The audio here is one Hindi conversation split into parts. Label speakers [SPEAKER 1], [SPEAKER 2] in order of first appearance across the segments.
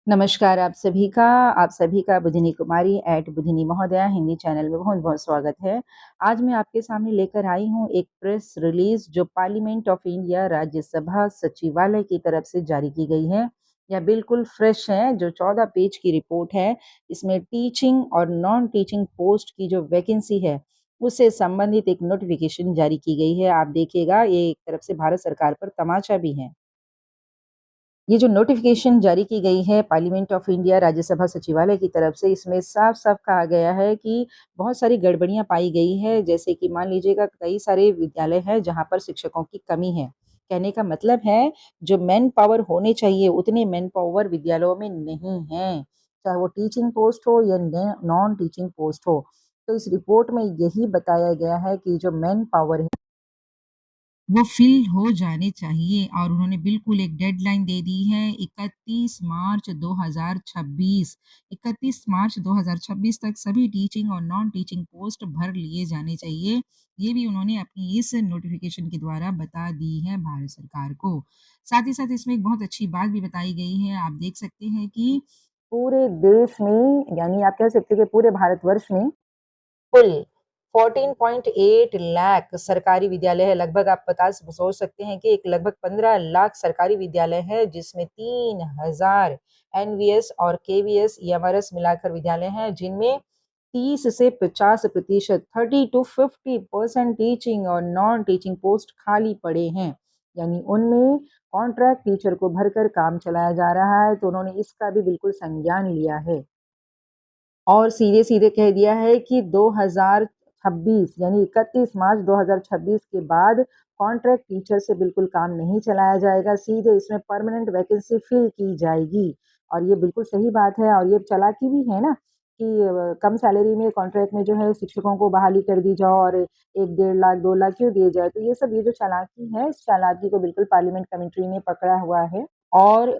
[SPEAKER 1] नमस्कार आप सभी का बुधिनी कुमारी एट बुधिनी महोदया हिंदी चैनल में बहुत-बहुत स्वागत है। आज मैं आपके सामने लेकर आई हूँ एक प्रेस रिलीज़ जो पार्लियामेंट ऑफ इंडिया राज्यसभा सचिवालय की तरफ से जारी की गई है। यह बिल्कुल फ्रेश है, जो 14 पेज की रिपोर्ट है। इसमें टीचिंग और नॉन टीचिंग पोस्ट की जो वैकेंसी है, उससे संबंधित एक नोटिफ़िकेशन जारी की गई है। आप देखिएगा, ये एक तरफ से भारत सरकार पर तमाचा भी है। ये जो नोटिफ़िकेशन जारी की गई है पार्लियामेंट ऑफ इंडिया राज्यसभा सचिवालय की तरफ से, इसमें साफ-साफ कहा गया है कि बहुत सारी गड़बड़ियाँ पाई गई हैं। जैसे कि मान लीजिएगा कई सारे विद्यालय हैं जहाँ पर शिक्षकों की कमी है। कहने का मतलब है जो मैन पावर होने चाहिए उतने मैन पावर विद्यालयों में नहीं हैं। चाहे वो टीचिंग पोस्ट हो या न नॉन टीचिंग पोस्ट हो। तो इस रिपोर्ट में यही बताया गया है कि जो मैन पावर है वो फ़िल हो जाने चाहिए और उन्होंने बिल्कुल एक डेडलाइन दे दी है 31 मार्च 2026। 31 मार्च 2026 तक सभी टीचिंग और नॉन टीचिंग पोस्ट भर लिए जाने चाहिए। ये भी उन्होंने अपनी इस नोटिफ़िकेशन के द्वारा बता दी है भारत सरकार को। साथ ही साथ इसमें एक बहुत अच्छी बात भी बताई गई है। आप देख सकते हैं कि पूरे देश में यानी आप कह सकते हैं कि पूरे भारतवर्ष में कुल 14.8 लाख सरकारी विद्यालय है। लगभग आप बता सोच सकते हैं कि एक लगभग 15 लाख सरकारी विद्यालय है, जिसमें 3000 एनवीएस और केवीएस, ईएमआरएस मिलाकर विद्यालय हैं, जिनमें 30 से 50% 30 टू 50% टीचिंग और नॉन टीचिंग पोस्ट खाली पड़े हैं। यानी उनमें कॉन्ट्रैक्ट टीचर को भरकर काम चलाया जा रहा है, तो उन्होंने इसका भी बिल्कुल संज्ञान लिया है। और सीधे-सीधे कह दिया है कि 2026 यानी 31 मार्च 2026 के बाद कॉन्ट्रैक्ट टीचर से बिल्कुल काम नहीं चलाया जाएगा, सीधे इसमें परमानेंट वैकेंसी फिल की जाएगी। और ये बिल्कुल सही बात है और ये चालाकी भी है ना कि कम सैलरी में कॉन्ट्रैक्ट में जो है शिक्षकों को बहाली कर दी जाओ और 1 डेढ़ लाख, 2 लाख क्यों दिए जाए? तो ये जो चालाकी है, इस चालाकी को बिल्कुल पार्लियामेंट कमेटी ने पकड़ा हुआ है और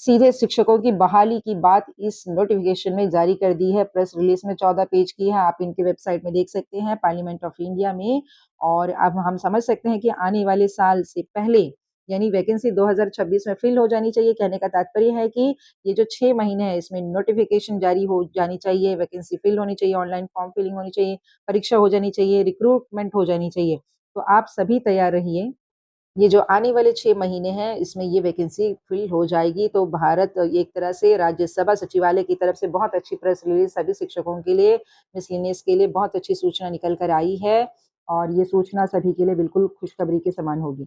[SPEAKER 1] सीधे शिक्षकों की बहाली की बात इस नोटिफ़िकेशन में जारी कर दी है। प्रेस रिलीज़ में 14 पेज की है, आप इनकी वेबसाइट में देख सकते हैं पार्लियामेंट ऑफ इंडिया में। और अब हम समझ सकते हैं कि आने वाले साल से पहले यानी वैकेंसी 2026 में फ़िल हो जानी चाहिए। कहने का तात्पर्य है कि ये जो 6 महीने हैं इसमें नोटिफ़िकेशन जारी हो जानी चाहिए, वैकेंसी फ़िल होनी चाहिए, ऑनलाइन फ़ॉर्म फिलिंग होनी चाहिए, परीक्षा हो जानी चाहिए, रिक्रूटमेंट हो जानी चाहिए। तो आप सभी तैयार रहिए। ये जो आने वाले 6 महीने हैं, इसमें ये वैकेंसी फ़िल हो जाएगी, तो भारत एक तरह से राज्यसभा सचिवालय की तरफ से बहुत अच्छी प्रेस रिलीज़ सभी शिक्षकों के लिए, मिसलेनियस के लिए बहुत अच्छी सूचना निकल कर आई है और ये सूचना सभी के लिए बिल्कुल खुशखबरी के समान होगी।